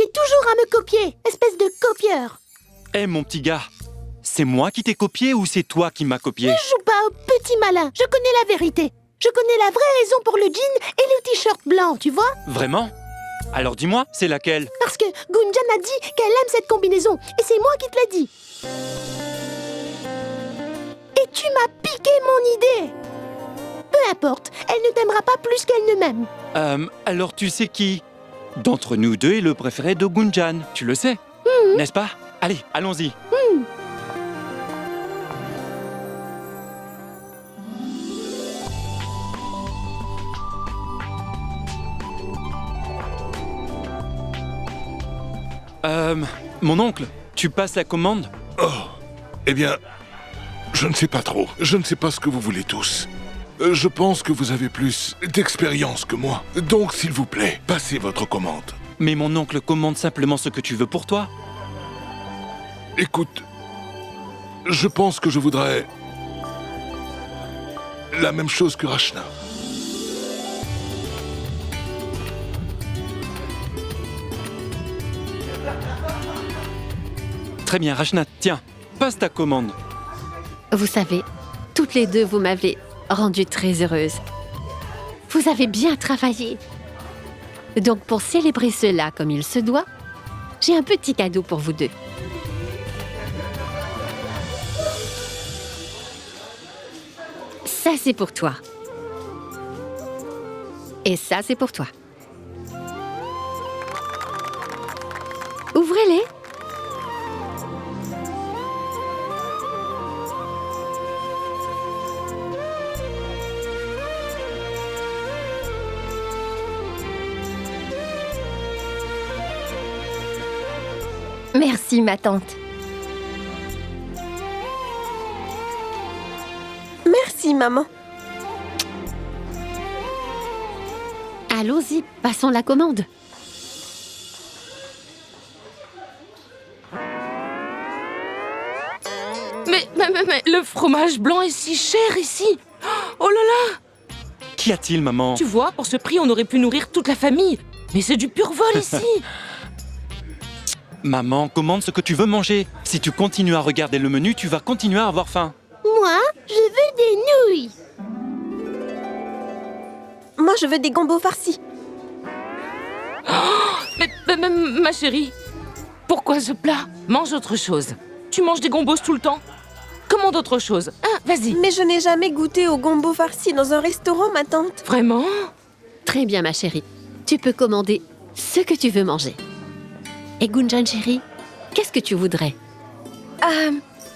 toujours à me copier, espèce de copieur. Hé, mon petit gars, c'est moi qui t'ai copié ou c'est toi qui m'as copié? Ne joue pas au petit malin, je connais la vérité. Je connais la vraie raison pour le jean et le t-shirt blanc, tu vois? Vraiment? Alors dis-moi, c'est laquelle? Parce que Gunjan a dit qu'elle aime cette combinaison, et c'est moi qui te l'ai dit. Et tu m'as piqué mon idée. Peu importe, elle ne t'aimera pas plus qu'elle ne m'aime. Alors tu sais qui d'entre nous deux est le préféré de Gunjan? Tu le sais, n'est-ce pas? Allez, allons-y. Mon oncle, tu passes la commande? Oh, eh bien, je ne sais pas trop. Je ne sais pas ce que vous voulez tous. Je pense que vous avez plus d'expérience que moi. Donc, s'il vous plaît, passez votre commande. Mais mon oncle commande simplement ce que tu veux pour toi. Écoute, je pense que je voudrais la même chose que Rachna. Très bien, Rachna, tiens, passe ta commande. Vous savez, toutes les deux, vous m'avez rendue très heureuse. Vous avez bien travaillé. Donc, pour célébrer cela comme il se doit, j'ai un petit cadeau pour vous deux. Ça, c'est pour toi. Et ça, c'est pour toi. Ouvrez-les. Merci, ma tante. Merci, maman. Allons-y, passons la commande. Mais le fromage blanc est si cher ici. Oh là là! Qu'y a-t-il, maman? Tu vois, pour ce prix, on aurait pu nourrir toute la famille. Mais c'est du pur vol ici. Maman, commande ce que tu veux manger. Si tu continues à regarder le menu, tu vas continuer à avoir faim. Moi, je veux des nouilles. Moi, je veux des gambos farcis. Mais ma chérie, pourquoi ce plat? Mange autre chose. Tu manges des gombos tout le temps. Commande autre chose. Ah, vas-y. Mais je n'ai jamais goûté au gombo farci dans un restaurant, ma tante. Vraiment? Très bien, ma chérie. Tu peux commander ce que tu veux manger. Et Gunjan, chérie, qu'est-ce que tu voudrais?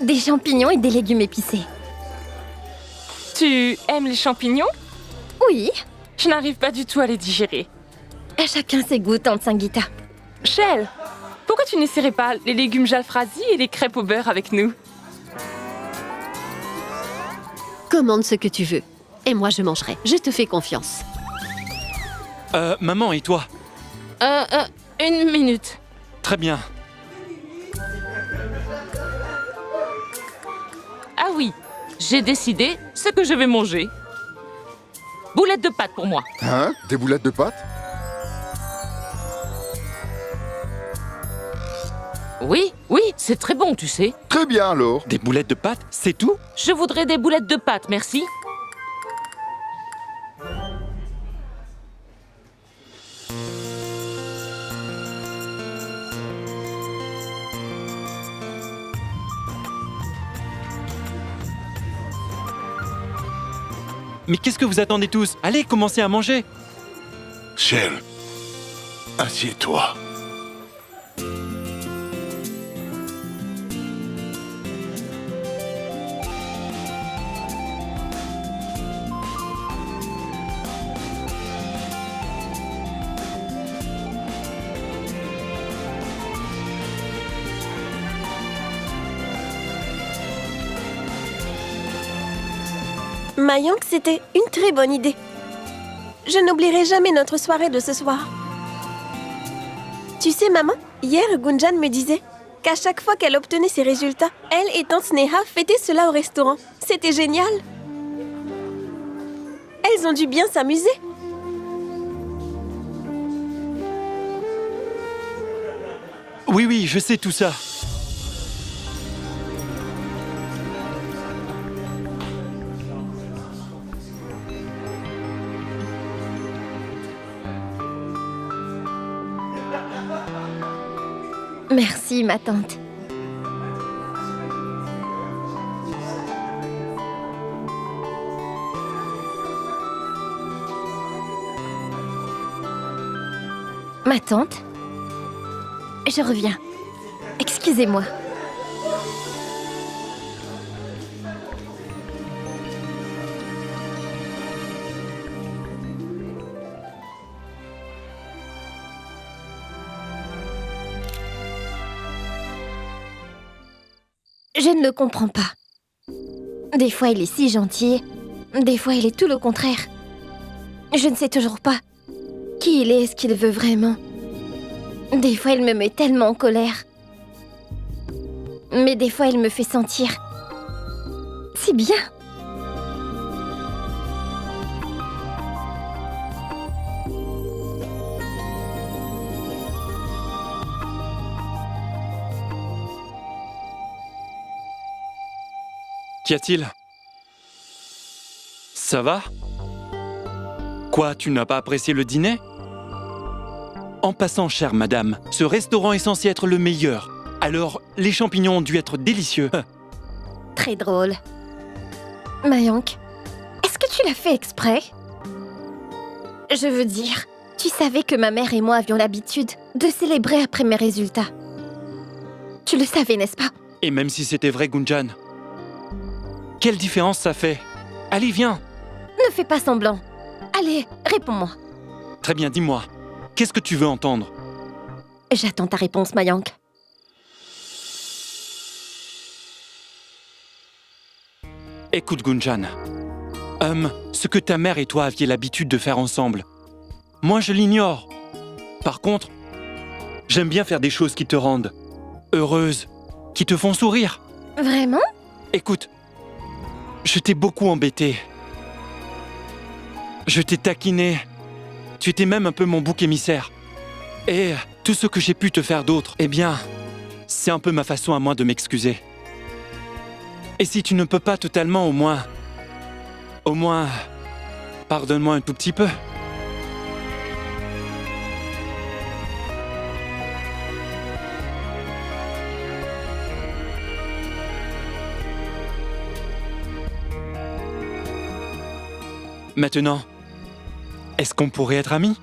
Des champignons et des légumes épicés. Tu aimes les champignons? Oui, Je n'arrive pas du tout à les digérer. à chacun ses goûts, tante Sangeeta. Shell, pourquoi tu n'essaierais pas les légumes jalfrezi et les crêpes au beurre avec nous? Commande ce que tu veux. Et moi, je mangerai. Je te fais confiance. Maman, et toi? Une minute. Très bien. Ah oui, j'ai décidé ce que je vais manger. Boulettes de pâtes pour moi. Hein? Des boulettes de pâtes? Oui, c'est très bon, tu sais. Très bien alors. Des boulettes de pâtes, c'est tout? Je voudrais des boulettes de pâtes, merci. Mais qu'est-ce que vous attendez tous? Allez, commencez à manger. Shell, assieds-toi. Mayank, c'était une très bonne idée. Je n'oublierai jamais notre soirée de ce soir. Tu sais, maman, hier, Gunjan me disait qu'à chaque fois qu'elle obtenait ses résultats, elle et tante Sneha fêtaient cela au restaurant. C'était génial. Elles ont dû bien s'amuser. Oui, oui, je sais tout ça. Merci, ma tante. Ma tante? Je reviens. Excusez-moi. Je ne le comprends pas. Des fois, il est si gentil. Des fois, il est tout le contraire. Je ne sais toujours pas qui il est, ce qu'il veut vraiment. Des fois, il me met tellement en colère. Mais des fois, il me fait sentir si bien. Qu'y a-t-il? Ça va? Quoi, tu n'as pas apprécié le dîner? En passant, chère madame, ce restaurant est censé être le meilleur. Alors, les champignons ont dû être délicieux. Très drôle. Mayank, est-ce que tu l'as fait exprès? Je veux dire, tu savais que ma mère et moi avions l'habitude de célébrer après mes résultats. Tu le savais, n'est-ce pas? Et même si c'était vrai, Gunjan, quelle différence ça fait? Allez, viens. Ne fais pas semblant. Allez, réponds-moi. Très bien, dis-moi. Qu'est-ce que tu veux entendre? J'attends ta réponse, Mayank. Écoute, Gunjan. Ce que ta mère et toi aviez l'habitude de faire ensemble, moi je l'ignore. Par contre, j'aime bien faire des choses qui te rendent heureuse, qui te font sourire. Vraiment? Écoute, je t'ai beaucoup embêté. Je t'ai taquiné. Tu étais même un peu mon bouc émissaire. Et tout ce que j'ai pu te faire d'autre, eh bien, c'est un peu ma façon à moi de m'excuser. Et si tu ne peux pas totalement, au moins, pardonne-moi un tout petit peu. Maintenant, est-ce qu'on pourrait être amis?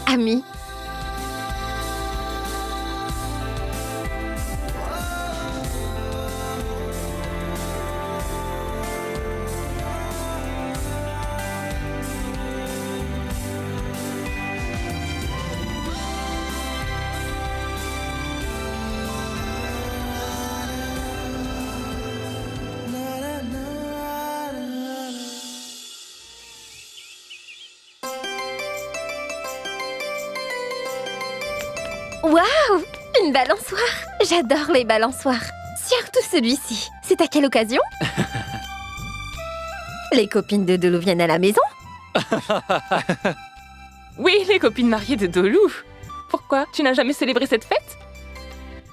Amis. Waouh! Une balançoire! J'adore les balançoires. Surtout celui-ci. C'est à quelle occasion? Les copines de Dolou viennent à la maison? Oui, les copines mariées de Dolou. Pourquoi? Tu n'as jamais célébré cette fête?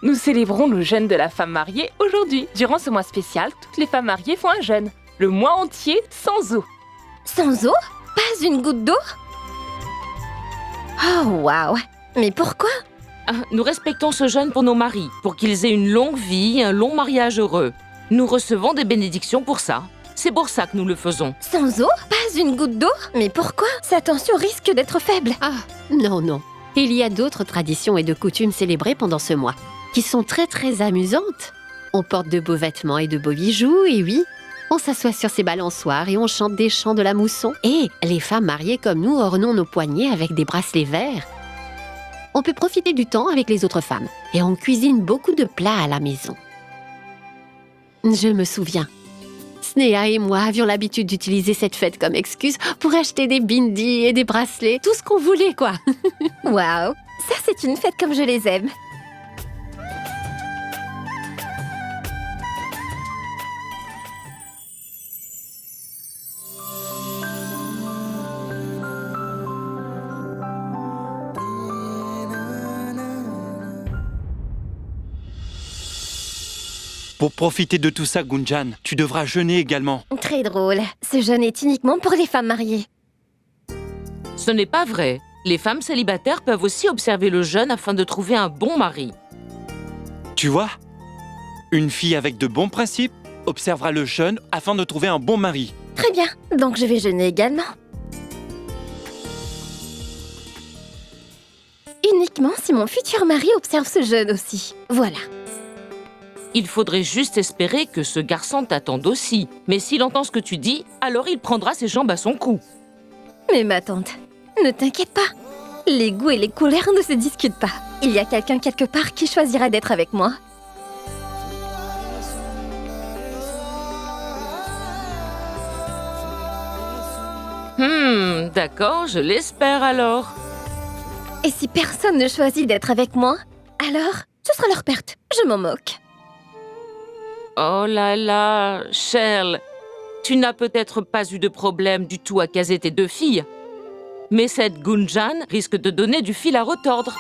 Nous célébrons le jeûne de la femme mariée aujourd'hui. Durant ce mois spécial, toutes les femmes mariées font un jeûne. Le mois entier sans eau. Sans eau? Pas une goutte d'eau? Oh, waouh! Mais pourquoi? Nous respectons ce jeûne pour nos maris, pour qu'ils aient une longue vie, un long mariage heureux. Nous recevons des bénédictions pour ça. C'est pour ça que nous le faisons. Sans eau? Pas une goutte d'eau? Mais pourquoi? Sa tension risque d'être faible. Ah, non, non. Il y a d'autres traditions et de coutumes célébrées pendant ce mois, qui sont très très amusantes. On porte de beaux vêtements et de beaux bijoux, et oui, On s'assoit sur ces balançoires et on chante des chants de la mousson. Et les femmes mariées comme nous ornons nos poignets avec des bracelets verts. On peut profiter du temps avec les autres femmes. Et on cuisine beaucoup de plats à la maison. Je me souviens. Sneha et moi avions l'habitude d'utiliser cette fête comme excuse pour acheter des bindis et des bracelets. Tout ce qu'on voulait, quoi. Waouh, ça c'est une fête comme je les aime. Pour profiter de tout ça, Gunjan, tu devras jeûner également. Très drôle. Ce jeûne est uniquement pour les femmes mariées. Ce n'est pas vrai. Les femmes célibataires peuvent aussi observer le jeûne afin de trouver un bon mari. Tu vois, une fille avec de bons principes observera le jeûne afin de trouver un bon mari. Très bien, donc je vais jeûner également. Uniquement si mon futur mari observe ce jeûne aussi. Voilà. Il faudrait juste espérer que ce garçon t'attende aussi. Mais s'il entend ce que tu dis, alors il prendra ses jambes à son cou. Mais ma tante, ne t'inquiète pas. Les goûts et les couleurs ne se discutent pas. Il y a quelqu'un quelque part qui choisira d'être avec moi. D'accord, je l'espère alors. Et si personne ne choisit d'être avec moi, alors ce sera leur perte. Je m'en moque. Oh là là, Shell, tu n'as peut-être pas eu de problème du tout à caser tes deux filles. Mais cette Gunjan risque de donner du fil à retordre.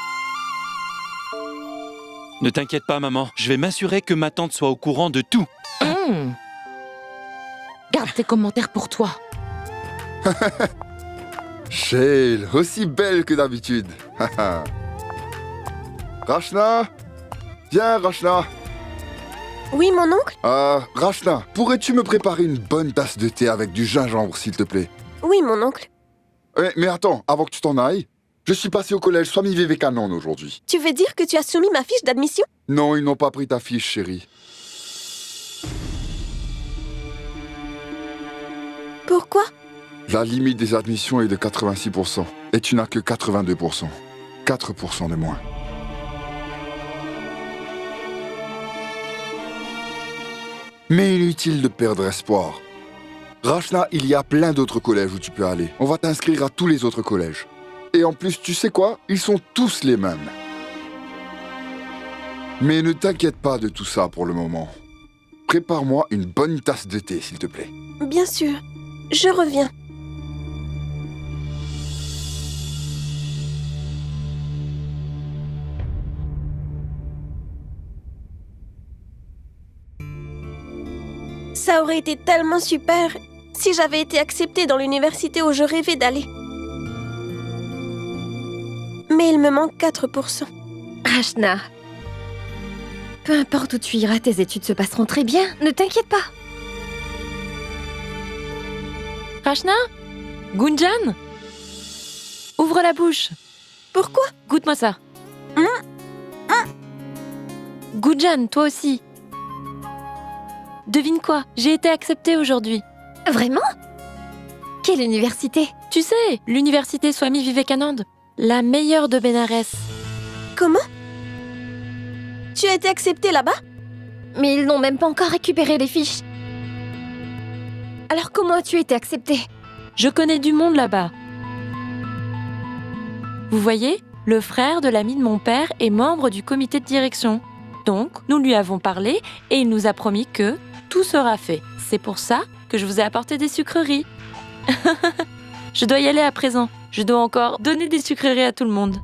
Ne t'inquiète pas, maman. Je vais m'assurer que ma tante soit au courant de tout. Garde tes commentaires pour toi. Shale, aussi belle que d'habitude. Rachna, viens Rachna. Oui, mon oncle? Rachna, pourrais-tu me préparer une bonne tasse de thé avec du gingembre, s'il te plaît? Oui, mon oncle. Mais attends, avant que tu t'en ailles, je suis passé au collège Swami Vivekananda aujourd'hui. Tu veux dire que tu as soumis ma fiche d'admission? Non, ils n'ont pas pris ta fiche, chérie. Pourquoi? La limite des admissions est de 86%, et tu n'as que 82%. 4% de moins. Mais inutile de perdre espoir. Rachna, il y a plein d'autres collèges où tu peux aller. On va t'inscrire à tous les autres collèges. Et en plus, tu sais quoi? Ils sont tous les mêmes. Mais ne t'inquiète pas de tout ça pour le moment. Prépare-moi une bonne tasse de thé, s'il te plaît. Bien sûr. Je reviens. Ça aurait été tellement super si j'avais été acceptée dans l'université où je rêvais d'aller. Mais il me manque 4%. Rachna, peu importe où tu iras, tes études se passeront très bien. Ne t'inquiète pas. Rachna? Gunjan? Ouvre la bouche. Pourquoi? Goûte-moi ça. Gunjan, toi aussi. Devine quoi? J'ai été acceptée aujourd'hui. Vraiment? Quelle université? Tu sais, l'université Swami Vivekananda, la meilleure de Bénarès. Comment? Tu as été acceptée là-bas? Mais ils n'ont même pas encore récupéré les fiches. Alors comment as-tu été acceptée? Je connais du monde là-bas. Vous voyez, le frère de l'ami de mon père est membre du comité de direction. Donc, nous lui avons parlé et il nous a promis que tout sera fait. C'est pour ça que je vous ai apporté des sucreries. Je dois y aller à présent. Je dois encore donner des sucreries à tout le monde.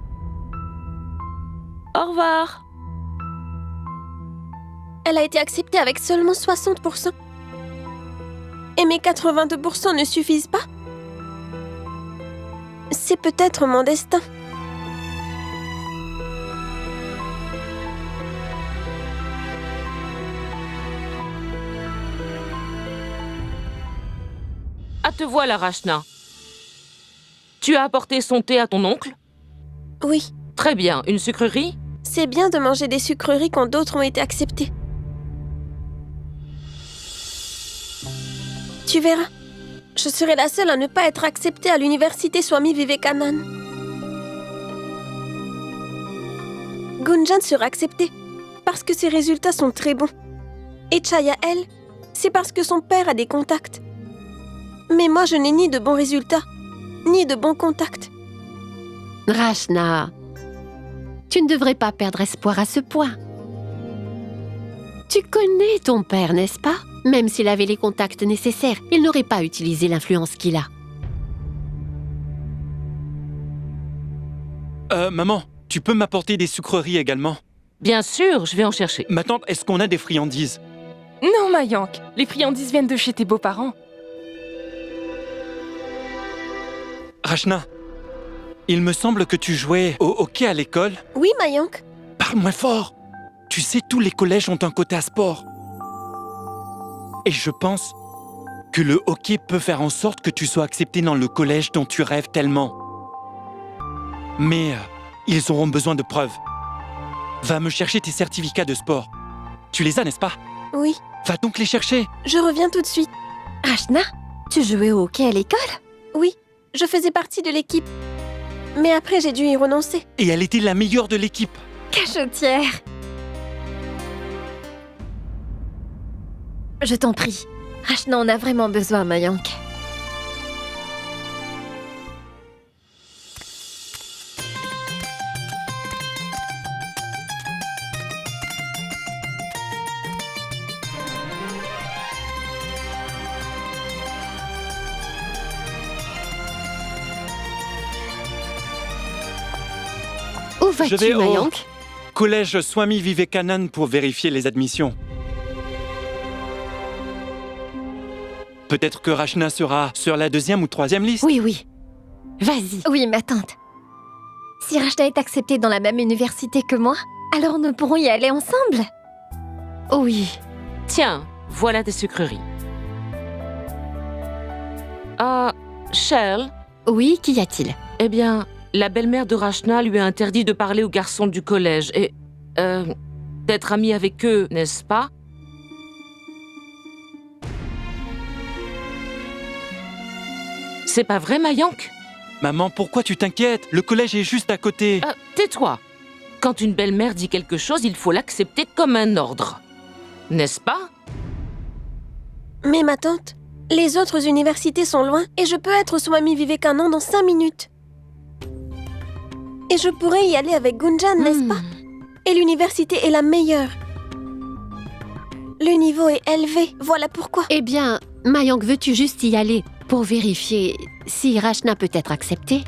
Au revoir. Elle a été acceptée avec seulement 60%. Et mes 82% ne suffisent pas? C'est peut-être mon destin. Ah, te voilà, Rachna. Tu as apporté son thé à ton oncle? Oui, Très bien. Une sucrerie? c'est bien de manger des sucreries quand d'autres ont été acceptées. Tu verras. Je serai la seule à ne pas être acceptée à l'université Swami Vivekanand. Gunjan sera acceptée parce que ses résultats sont très bons. Et Chaya, elle, c'est parce que son père a des contacts. Mais moi, je n'ai ni de bons résultats, ni de bons contacts. Rachna, tu ne devrais pas perdre espoir à ce point. Tu connais ton père, n'est-ce pas? Même s'il avait les contacts nécessaires, il n'aurait pas utilisé l'influence qu'il a. Maman, tu peux m'apporter des sucreries également? Bien sûr, je vais en chercher. Ma tante, est-ce qu'on a des friandises? Non, Mayank, les friandises viennent de chez tes beaux-parents. Rachna, il me semble que tu jouais au hockey à l'école. Oui, Mayank. Parle-moi fort. Tu sais, tous les collèges ont un côté à sport. Et je pense que le hockey peut faire en sorte que tu sois accepté dans le collège dont tu rêves tellement. Mais ils auront besoin de preuves. Va me chercher tes certificats de sport. Tu les as, n'est-ce pas? Oui, Va donc les chercher. je reviens tout de suite. Rachna, tu jouais au hockey à l'école? Oui, je faisais partie de l'équipe. Mais après, j'ai dû y renoncer. Et elle était la meilleure de l'équipe. Cachotière. Je t'en prie. Rachna en a vraiment besoin, Mayank. Où Je vas-tu, vais au Mayank? collège Swami Vivekanand pour vérifier les admissions. Peut-être que Rachna sera sur la 2e ou 3e liste. Oui, oui. Vas-y. Oui, ma tante. Si Rachna est acceptée dans la même université que moi, alors nous pourrons y aller ensemble. Oui. Tiens, voilà des sucreries. Shell, Oui, qu'y a-t-il? eh bien, la belle-mère de Rachna lui a interdit de parler aux garçons du collège et... d'être amie avec eux, n'est-ce pas? C'est pas vrai, Mayank? Maman, pourquoi tu t'inquiètes? Le collège est juste à côté. Tais-toi. Quand une belle-mère dit quelque chose, il faut l'accepter comme un ordre. N'est-ce pas? Mais ma tante, les autres universités sont loin et je peux être Swami Vivekanand dans 5 minutes. Et je pourrais y aller avec Gunjan, n'est-ce pas? Et l'université est la meilleure. Le niveau est élevé, voilà pourquoi. Eh bien, Mayank, veux-tu juste y aller pour vérifier si Rachna peut être acceptée?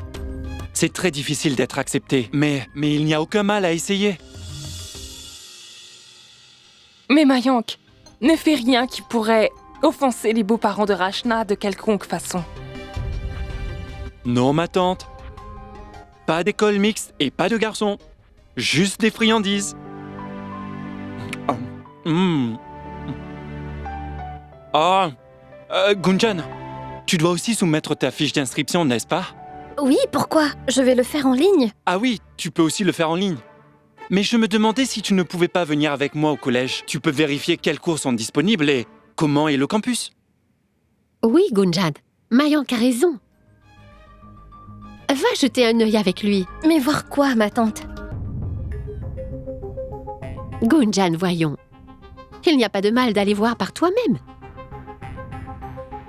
C'est très difficile d'être accepté, mais il n'y a aucun mal à essayer. Mais Mayank, ne fais rien qui pourrait offenser les beaux-parents de Rachna de quelconque façon. Non, ma tante. Pas d'école mixte et pas de garçons. Juste des friandises. Gunjan, tu dois aussi soumettre ta fiche d'inscription, n'est-ce pas? Oui, pourquoi? Je vais le faire en ligne. Ah oui, tu peux aussi le faire en ligne. Mais je me demandais si tu ne pouvais pas venir avec moi au collège. Tu peux vérifier quels cours sont disponibles et comment est le campus. Oui, Gunjan. Mayank a raison. Va jeter un œil avec lui. Mais voir quoi, ma tante? Gunjan, voyons. Il n'y a pas de mal d'aller voir par toi-même.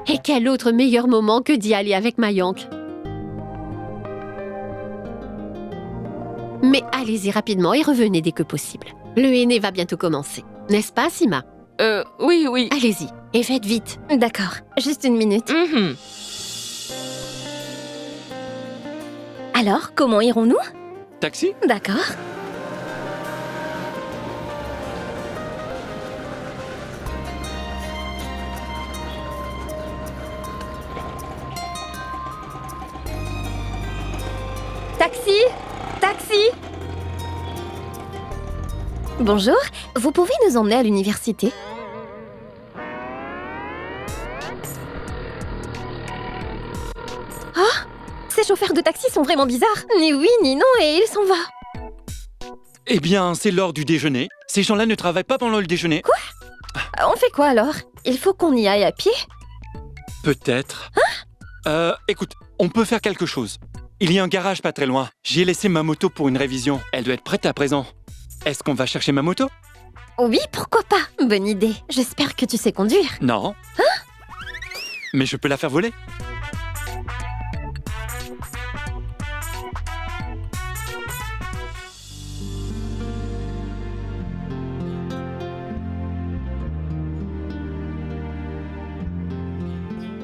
Et quel autre meilleur moment que d'y aller avec Mayank? Mais allez-y rapidement et revenez dès que possible. Le henné va bientôt commencer. N'est-ce pas, Sima? Oui, oui. Allez-y, et faites vite. D'accord, juste une minute. Mhm. Alors, comment irons-nous? Taxi? D'accord. Taxi! Taxi! Bonjour, vous pouvez nous emmener à l'université? Oh! Ces chauffeurs de taxi sont vraiment bizarres. Ni oui, ni non, et il s'en va. Eh bien, c'est l'heure du déjeuner. Ces gens-là ne travaillent pas pendant le déjeuner. On fait quoi alors? Il faut qu'on y aille à pied? Peut-être. Écoute, on peut faire quelque chose. Il y a un garage pas très loin. J'y ai laissé ma moto pour une révision. Elle doit être prête à présent. Est-ce qu'on va chercher ma moto? Oui, pourquoi pas? Bonne idée. J'espère que tu sais conduire. Non. Mais je peux la faire voler.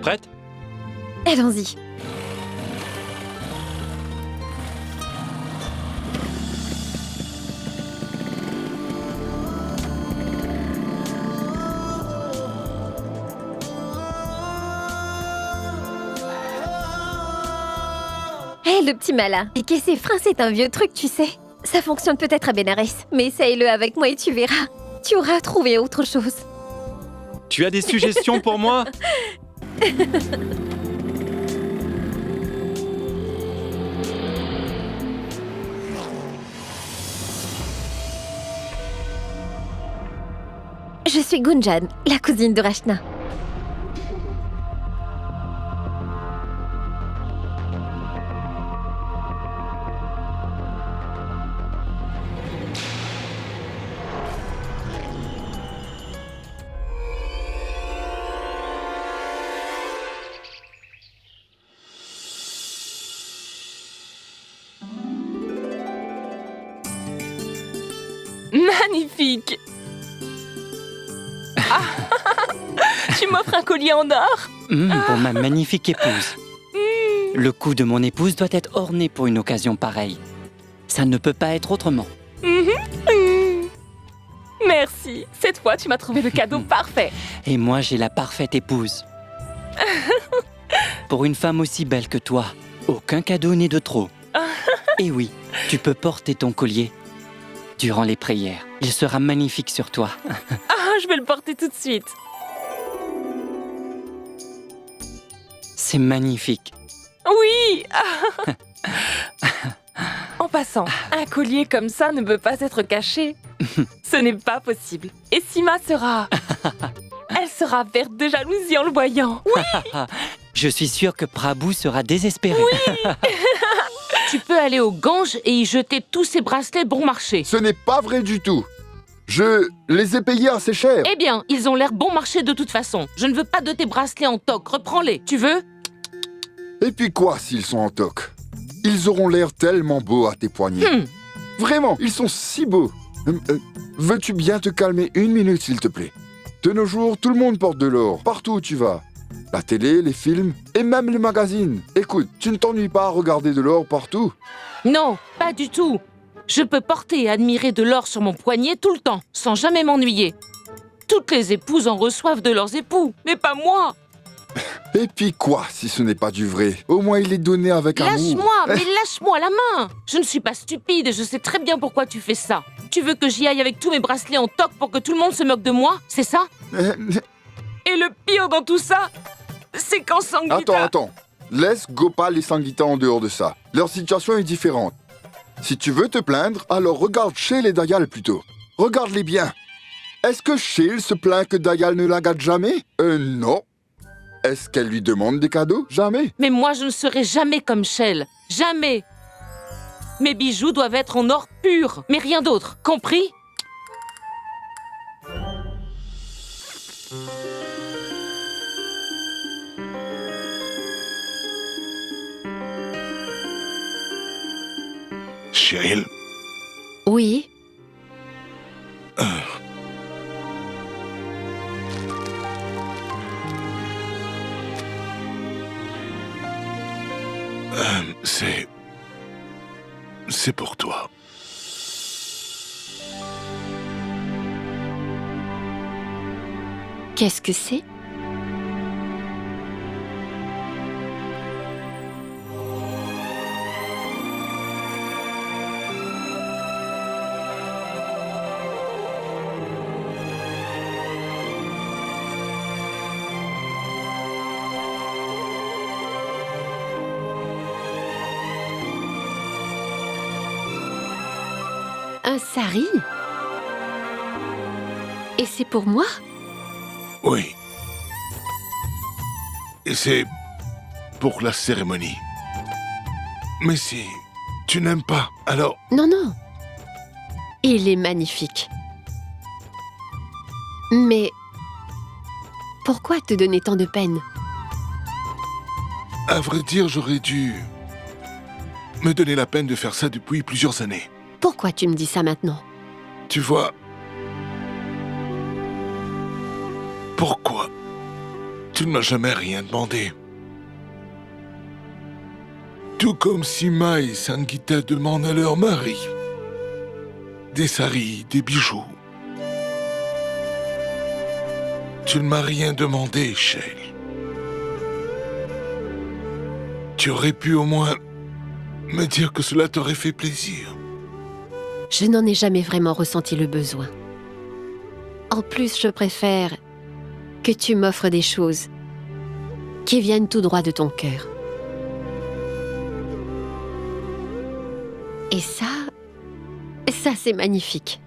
Prête? Allons-y. Hé, le petit malin. Piquer ses freins, c'est un vieux truc, tu sais. Ça fonctionne peut-être à Benares, mais essaye-le avec moi et tu verras. Tu auras trouvé autre chose. Tu as des suggestions pour moi? Je suis Gunjan, la cousine de Rachna. Magnifique. Ah, tu m'offres un collier en or? Pour ma magnifique épouse. Le cou de mon épouse doit être orné pour une occasion pareille. Ça ne peut pas être autrement. Merci. Cette fois, tu m'as trouvé le cadeau parfait. Et moi, j'ai la parfaite épouse. Pour une femme aussi belle que toi, aucun cadeau n'est de trop. Et oui, tu peux porter ton collier durant les prières. Il sera magnifique sur toi. Ah, je vais le porter tout de suite. C'est magnifique. Oui. En passant, un collier comme ça ne peut pas être caché. Ce n'est pas possible. Et Sima sera... Elle sera verte de jalousie en le voyant. Oui. Je suis sûre que Prabhu sera désespéré. Oui. Tu peux aller au Gange et y jeter tous ces bracelets bon marché. Ce n'est pas vrai du tout. Je les ai payés assez cher. Eh bien, ils ont l'air bon marché de toute façon. Je ne veux pas de tes bracelets en toc. Reprends-les. Tu veux? Et puis quoi s'ils sont en toc? Ils auront l'air tellement beaux à tes poignets. Vraiment, ils sont si beaux. Veux-tu bien te calmer une minute, s'il te plaît? De nos jours, tout le monde porte de l'or, partout où tu vas. La télé, les films et même les magazines. Écoute, tu ne t'ennuies pas à regarder de l'or partout? Non, pas du tout. Je peux porter et admirer de l'or sur mon poignet tout le temps, sans jamais m'ennuyer. Toutes les épouses en reçoivent de leurs époux, mais pas moi. Et puis quoi, si ce n'est pas du vrai? Au moins, il est donné avec amour. Lâche-moi, mais lâche-moi la main. Je ne suis pas stupide et je sais très bien pourquoi tu fais ça. Tu veux que j'y aille avec tous mes bracelets en toc pour que tout le monde se moque de moi? C'est ça? Et le pire dans tout ça, c'est qu'en Sangeeta... Attends. Laisse Gopal et Sangeeta en dehors de ça. Leur situation est différente. Si tu veux te plaindre, alors regarde Shale et Dayal plutôt. Regarde-les bien. Est-ce que Shale se plaint que Dayal ne la gâte jamais? Non. Est-ce qu'elle lui demande des cadeaux? Jamais. Mais moi, je ne serai jamais comme Shale. Jamais. Mes bijoux doivent être en or pur, mais rien d'autre. Compris? Cheryl, Oui, c'est pour toi. qu'est-ce que c'est? Un sari? Et c'est pour moi? Oui. Et c'est pour la cérémonie. Mais si tu n'aimes pas, alors... Non, non. Il est magnifique. Mais pourquoi te donner tant de peine? À vrai dire, j'aurais dû me donner la peine de faire ça depuis plusieurs années. Pourquoi tu me dis ça maintenant? Tu vois... Pourquoi tu ne m'as jamais rien demandé? Tout comme Sima et Sangita demandent à leur mari des saris, des bijoux. Tu ne m'as rien demandé, Shale. Tu aurais pu au moins me dire que cela t'aurait fait plaisir. Je n'en ai jamais vraiment ressenti le besoin. En plus, je préfère que tu m'offres des choses qui viennent tout droit de ton cœur. Et ça c'est magnifique.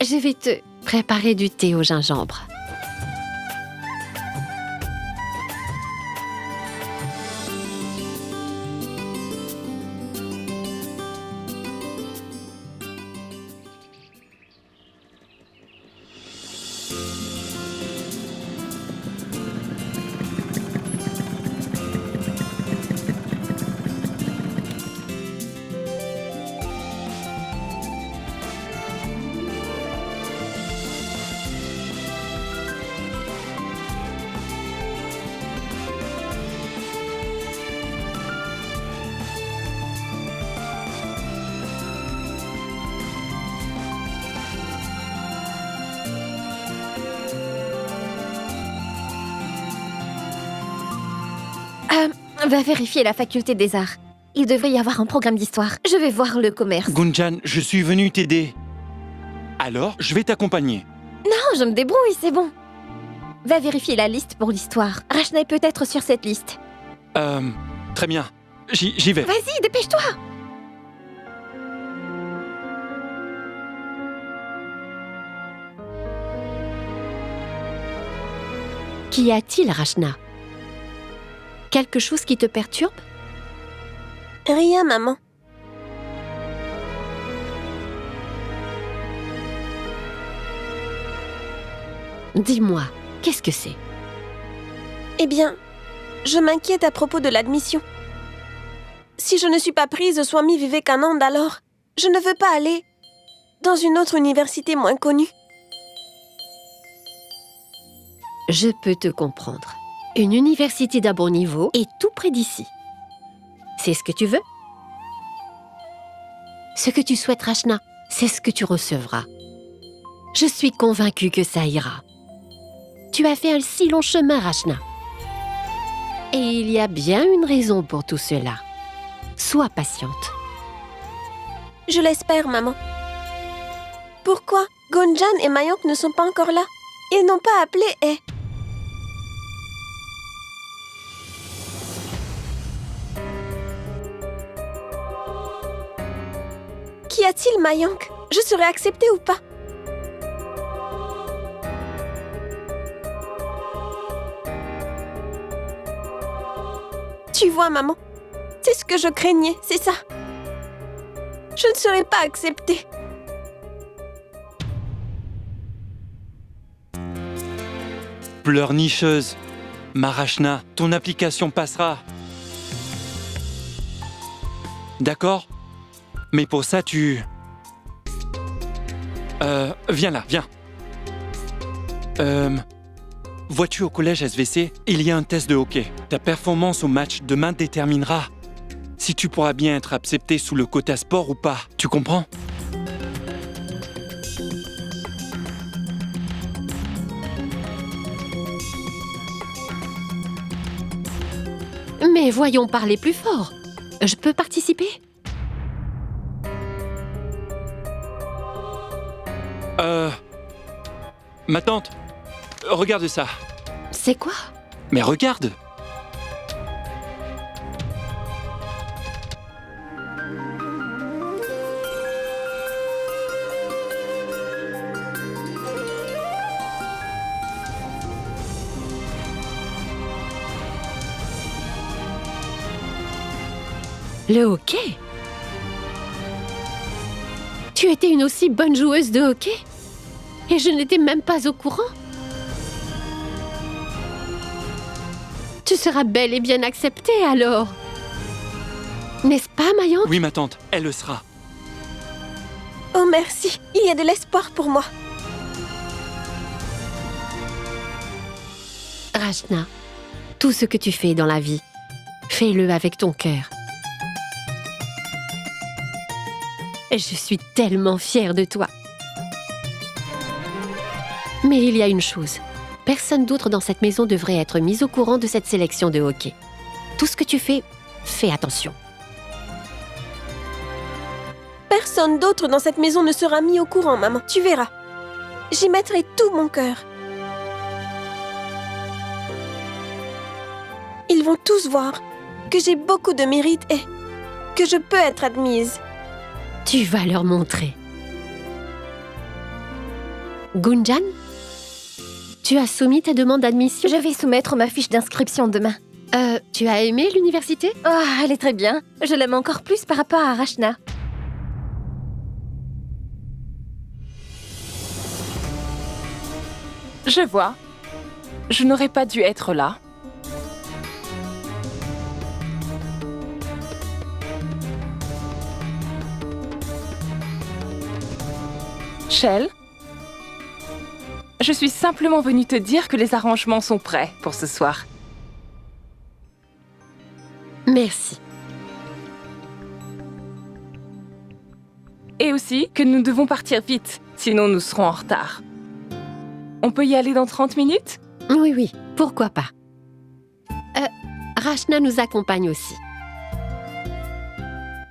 Je vais te préparer du thé au gingembre. Va vérifier la faculté des arts. Il devrait y avoir un programme d'histoire. Je vais voir le commerce. Gunjan, je suis venu t'aider. Alors, je vais t'accompagner. Non, je me débrouille, c'est bon. Va vérifier la liste pour l'histoire. Rachna est peut-être sur cette liste. Très bien. J'y vais. Vas-y, dépêche-toi. Qu'y a-t-il, Rachna? Quelque chose qui te perturbe? Rien, maman. Dis-moi, qu'est-ce que c'est? Eh bien, je m'inquiète à propos de l'admission. Si je ne suis pas prise au Swami Vivekananda, alors je ne veux pas aller dans une autre université moins connue. Je peux te comprendre. Une université d'un bon niveau est tout près d'ici. C'est ce que tu veux? Ce que tu souhaites, Rachna, c'est ce que tu recevras. Je suis convaincue que ça ira. Tu as fait un si long chemin, Rachna. Et il y a bien une raison pour tout cela. Sois patiente. Je l'espère, maman. Pourquoi Gunjan et Mayank ne sont pas encore là? Ils n'ont pas appelé et... Qu'y a-t-il, Mayank? Je serai acceptée ou pas? Tu vois, maman, c'est ce que je craignais, c'est ça. Je ne serai pas acceptée. Pleurnicheuse. Marachna, ton application passera. D'accord? Mais pour ça, viens là, viens. Vois-tu au collège SVC, il y a un test de hockey. Ta performance au match demain déterminera si tu pourras bien être accepté sous le quota sport ou pas. Tu comprends? Mais voyons parler plus fort. Je peux participer? Ma tante, regarde ça. C'est quoi? Mais regarde! Le hockey? Tu étais une aussi bonne joueuse de hockey? Et je n'étais même pas au courant? Tu seras bel et bien acceptée alors. N'est-ce pas, Mayank? Oui, ma tante, elle le sera. Oh merci, il y a de l'espoir pour moi. Rachna, tout ce que tu fais dans la vie, fais-le avec ton cœur. Je suis tellement fière de toi. Mais il y a une chose. Personne d'autre dans cette maison devrait être mis au courant de cette sélection de hockey. Tout ce que tu fais, fais attention. Personne d'autre dans cette maison ne sera mis au courant, maman. Tu verras. J'y mettrai tout mon cœur. Ils vont tous voir que j'ai beaucoup de mérite et que je peux être admise. Tu vas leur montrer. Gunjan, tu as soumis ta demande d'admission? Je vais soumettre ma fiche d'inscription demain. Tu as aimé l'université? Oh, elle est très bien. Je l'aime encore plus par rapport à Rachna. Je vois. Je n'aurais pas dû être là. Shell, je suis simplement venue te dire que les arrangements sont prêts pour ce soir. Merci. Et aussi que nous devons partir vite, sinon nous serons en retard. On peut y aller dans 30 minutes? Oui, pourquoi pas. Rachna nous accompagne aussi.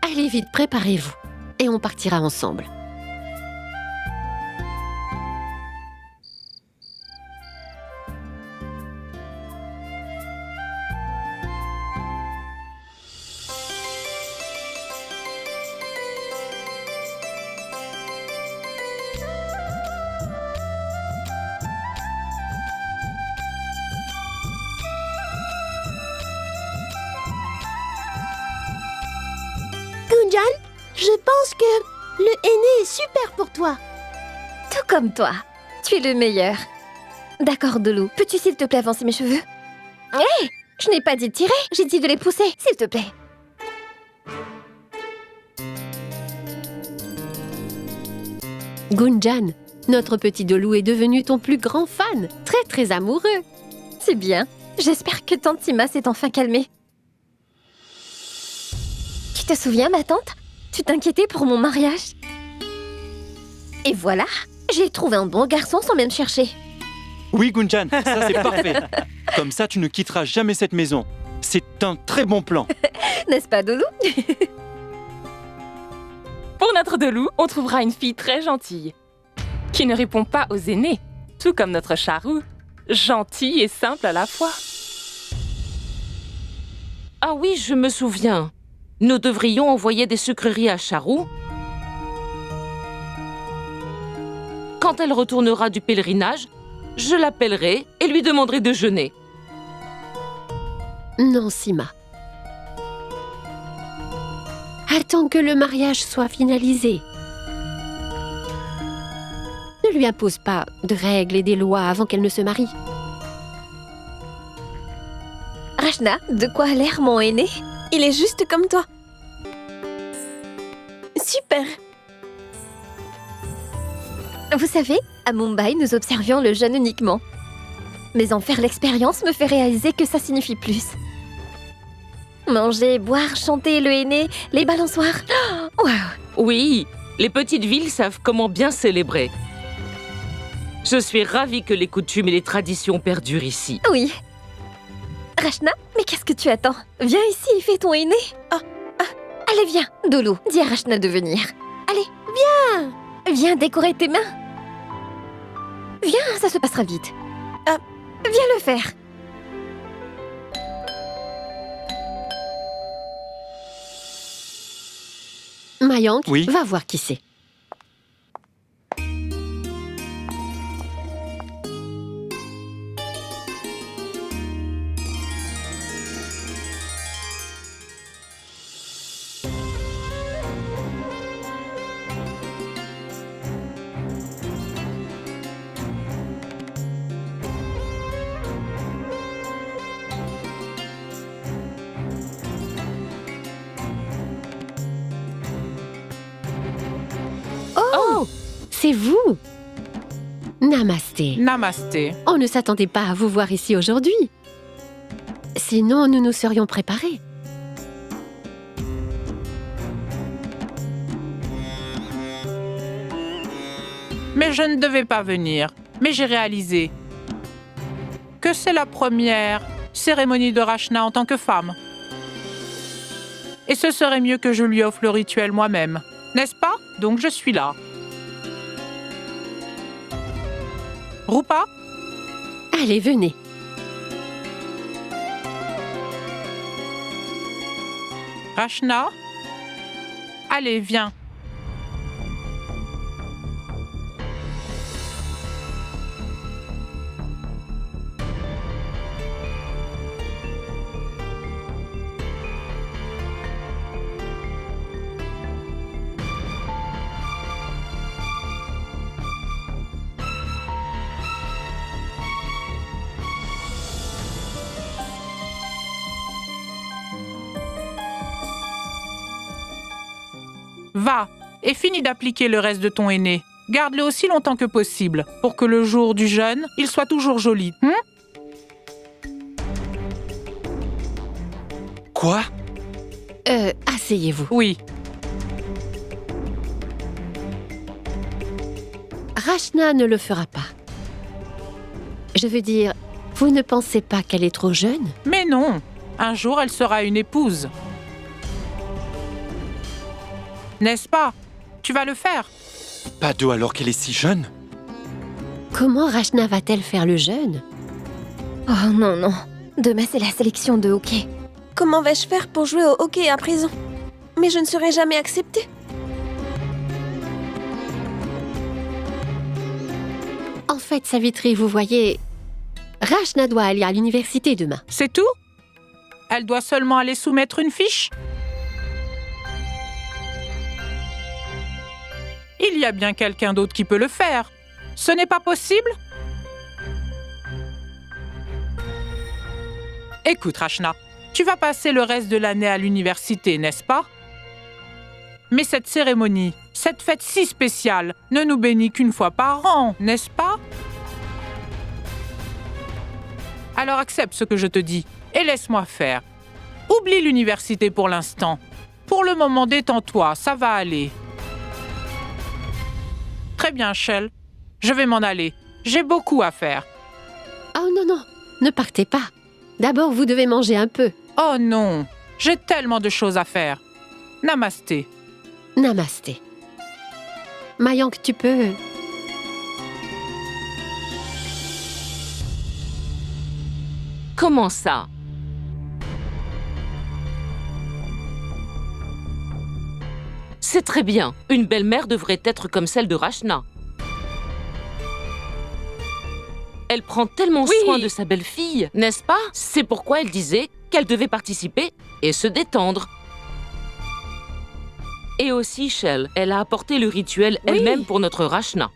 Allez vite, préparez-vous. Et on partira ensemble. Gunjan, je pense que le henné est super pour toi. Tout comme toi. Tu es le meilleur. D'accord, Dolou. Peux-tu s'il te plaît avancer mes cheveux? Hé! Je n'ai pas dit de tirer, j'ai dit de les pousser, s'il te plaît. Gunjan, notre petit Dolou est devenu ton plus grand fan. Très, très amoureux. C'est bien. J'espère que tante Tima s'est enfin calmée. Tu te souviens, ma tante? Tu t'inquiétais pour mon mariage. Et voilà, j'ai trouvé un bon garçon sans même chercher. Oui, Gunjan, ça c'est parfait. Comme ça, tu ne quitteras jamais cette maison. C'est un très bon plan. N'est-ce pas, Dolou? Pour notre Dolou, on trouvera une fille très gentille, qui ne répond pas aux aînés, tout comme notre Charou, gentille et simple à la fois. Ah oui, je me souviens. Nous devrions envoyer des sucreries à Charou. Quand elle retournera du pèlerinage, je l'appellerai et lui demanderai de jeûner. Non, Sima. Attends que le mariage soit finalisé. Ne lui impose pas de règles et des lois avant qu'elle ne se marie. Rachna, de quoi a l'air mon aîné? Il est juste comme toi. Super. Vous savez, à Mumbai, nous observions le jeûne uniquement. Mais en faire l'expérience me fait réaliser que ça signifie plus. Manger, boire, chanter, le henné, les balançoires. Oh, waouh! Oui, les petites villes savent comment bien célébrer. Je suis ravie que les coutumes et les traditions perdurent ici. Oui. Rachna, mais qu'est-ce que tu attends? Viens ici et fais ton henné. Allez, viens, Dolou, dis à Rachna de venir. Allez, viens! Viens décorer tes mains. Viens, ça se passera vite. Viens le faire. Mayank, Oui. va voir qui c'est. c'est vous. Namasté. Namasté. On ne s'attendait pas à vous voir ici aujourd'hui. Sinon, nous nous serions préparés. Mais je ne devais pas venir. Mais j'ai réalisé que c'est la première cérémonie de Rachna en tant que femme. Et ce serait mieux que je lui offre le rituel moi-même. N'est-ce pas? Donc je suis là. Rupa? Allez, venez. Rachna? Allez, viens. Va, et finis d'appliquer le reste de ton aîné. Garde-le aussi longtemps que possible, pour que le jour du jeûne, il soit toujours joli. Quoi? Asseyez-vous. Oui. Rachna ne le fera pas. Je veux dire, vous ne pensez pas qu'elle est trop jeune? Mais non, un jour elle sera une épouse. N'est-ce pas? Tu vas le faire. Pas d'eau alors qu'elle est si jeune? Comment Rachna va-t-elle faire le jeûne? Oh non, non. Demain, c'est la sélection de hockey. Comment vais-je faire pour jouer au hockey à présent? Mais je ne serai jamais acceptée. En fait, Savitri, vous voyez, Rachna doit aller à l'université demain. C'est tout? Elle doit seulement aller soumettre une fiche? Il y a bien quelqu'un d'autre qui peut le faire. Ce n'est pas possible? Écoute, Rachna, tu vas passer le reste de l'année à l'université, n'est-ce pas? Mais cette cérémonie, cette fête si spéciale, ne nous bénit qu'une fois par an, n'est-ce pas? Alors accepte ce que je te dis et laisse-moi faire. Oublie l'université pour l'instant. Pour le moment, détends-toi, ça va aller. Très bien, Shell. Je vais m'en aller. J'ai beaucoup à faire. Oh non, non, ne partez pas. D'abord, vous devez manger un peu. Oh non, j'ai tellement de choses à faire. Namasté. Namasté. Mayank, tu peux... Comment ça? C'est très bien. Une belle-mère devrait être comme celle de Rachna. Elle prend tellement soin de sa belle-fille, n'est-ce pas? C'est pourquoi elle disait qu'elle devait participer et se détendre. Et aussi, Shell, elle a apporté le rituel elle-même pour notre Rachna.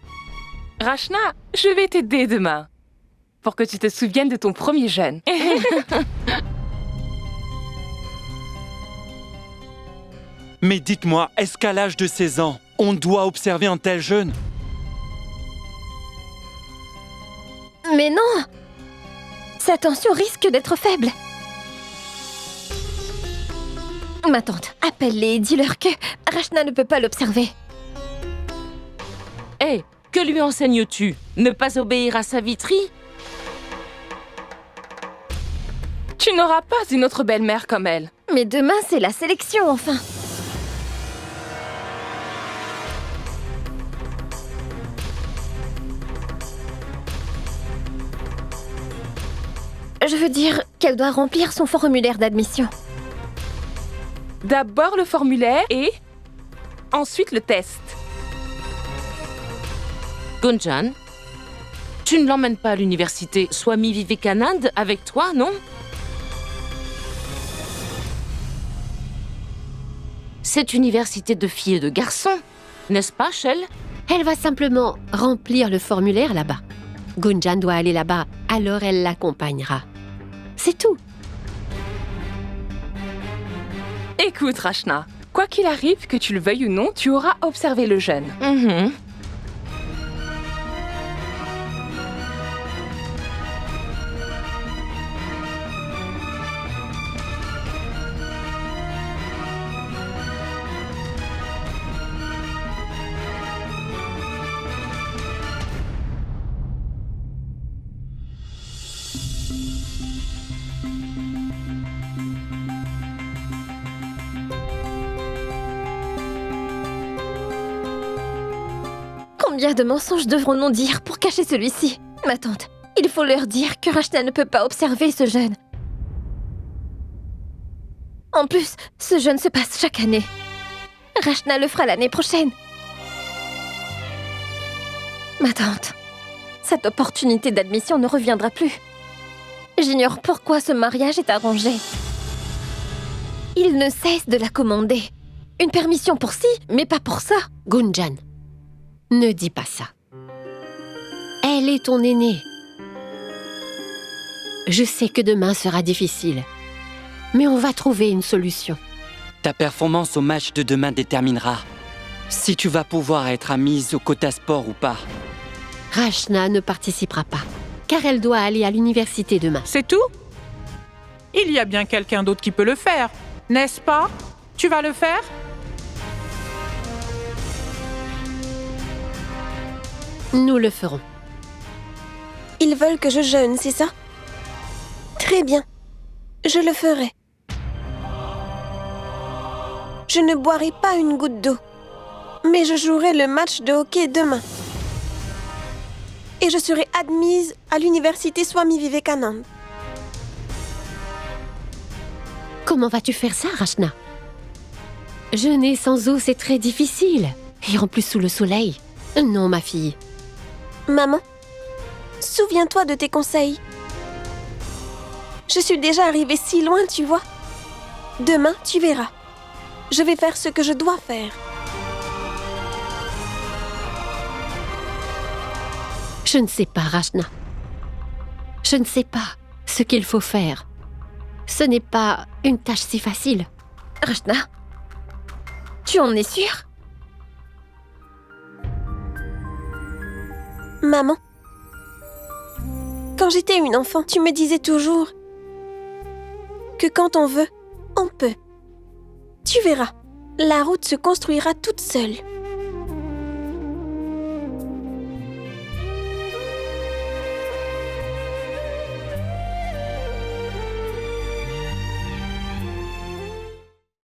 Rachna, je vais t'aider demain. Pour que tu te souviennes de ton premier jeûne. Mais dites-moi, est-ce qu'à l'âge de 16 ans, on doit observer un tel jeûne? Mais non! Sa tension risque d'être faible. Ma tante, appelle-les et dis-leur que Rachna ne peut pas l'observer. Hé, que lui enseignes-tu? Ne pas obéir à Savitri? Tu n'auras pas une autre belle-mère comme elle. Mais demain, c'est la sélection, enfin. Je veux dire qu'elle doit remplir son formulaire d'admission. D'abord le formulaire et ensuite le test. Gunjan, tu ne l'emmènes pas à l'université Swami Vivekanand avec toi, non? C'est université de filles et de garçons, n'est-ce pas, Shell? Elle va simplement remplir le formulaire là-bas. Gunjan doit aller là-bas, alors elle l'accompagnera. C'est tout. Écoute, Rachna, quoi qu'il arrive, que tu le veuilles ou non, tu auras observé le jeûne. Combien de mensonges devrons-nous dire pour cacher celui-ci? Ma tante, il faut leur dire que Rachna ne peut pas observer ce jeûne. En plus, ce jeûne se passe chaque année. Rachna le fera l'année prochaine. Ma tante, cette opportunité d'admission ne reviendra plus. J'ignore pourquoi ce mariage est arrangé. Il ne cesse de la commander. Une permission pour ci, mais pas pour ça. Gunjan, ne dis pas ça. Elle est ton aînée. Je sais que demain sera difficile, mais on va trouver une solution. Ta performance au match de demain déterminera si tu vas pouvoir être admise au quota sport ou pas. Rachna ne participera pas, car elle doit aller à l'université demain. C'est tout? Il y a bien quelqu'un d'autre qui peut le faire, n'est-ce pas? Tu vas le faire? Nous le ferons. Ils veulent que je jeûne, c'est ça? Très bien. Je le ferai. Je ne boirai pas une goutte d'eau. Mais je jouerai le match de hockey demain. Et je serai admise à l'université Swami Vivekananda. Comment vas-tu faire ça, Rachna? Jeûner sans eau, c'est très difficile. Et en plus sous le soleil. Non, ma fille. Maman, souviens-toi de tes conseils. Je suis déjà arrivée si loin, tu vois. Demain, tu verras. Je vais faire ce que je dois faire. Je ne sais pas, Rachna. Je ne sais pas ce qu'il faut faire. Ce n'est pas une tâche si facile. Rachna, tu en es sûre? Maman, quand j'étais une enfant, tu me disais toujours que quand on veut, on peut. Tu verras, la route se construira toute seule.